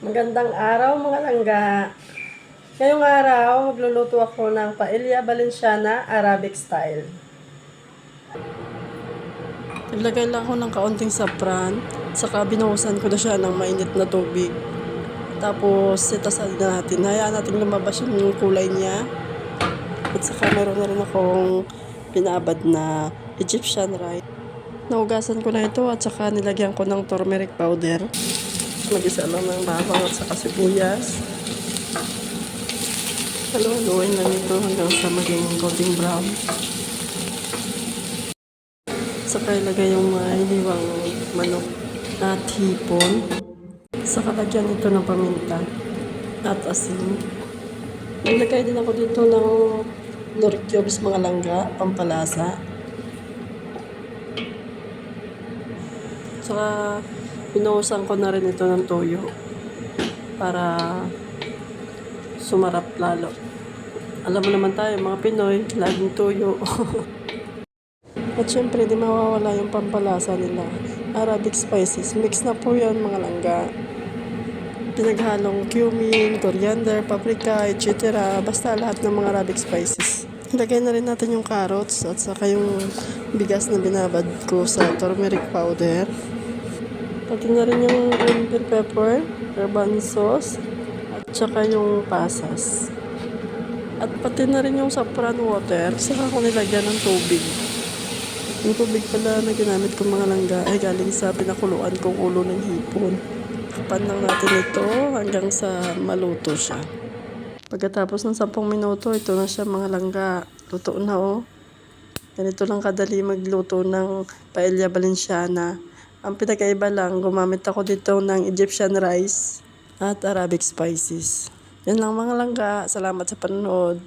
Magandang araw mga langga. Ngayong araw, magluluto ako ng paella Valenciana Arabic style. Naglagay lang ako ng kaunting sapran, saka binuhusan ko na siya ng mainit na tubig. Tapos, sitasan na natin. Hayaan natin lumabas yung kulay niya. At saka meron na rin akong pinabad na Egyptian rice. Naugasan ko na ito at saka nilagyan ko ng turmeric powder. Mag-isa lang ng bawang at saka sibuyas. Haluhaluin lang ito hanggang sa maging golden brown. Saka ilagay yung mga hiniwang manok at hipon. Saka lagyan ito ng paminta at asin. Nilagay din ako dito ng nor cubes mga langga, pampalasa. Saka pinuhusan ko na rin ito ng toyo para sumarap lalo. Alam mo naman tayo mga Pinoy, laging tuyo. At syempre di mawawala yung pampalasa nila. Arabic spices, mix na po yan mga langga. Pinaghalong cumin, coriander, paprika, etc. Basta lahat ng mga Arabic spices. Ilagay na rin natin yung carrots at saka yung bigas na binabad ko sa turmeric powder. Pati na rin yung green bell pepper, herban sauce, at saka yung pasas. At pati na rin yung saffron water, saka ko nilagyan ng tubig. Yung tubig pala na ginamit ko mga langga ay galing sa pinakuluan kong ulo ng hipon. Takpan lang natin ito hanggang sa maluto siya. Pagkatapos ng 10 minuto, ito na siya mga langga. Luto na oh. Ganito lang kadali magluto ng paella Valenciana. Ang pinakaiba lang, gumamit ako dito ng Egyptian rice at Arabic spices. Yan lang mga langga. Salamat sa panonood.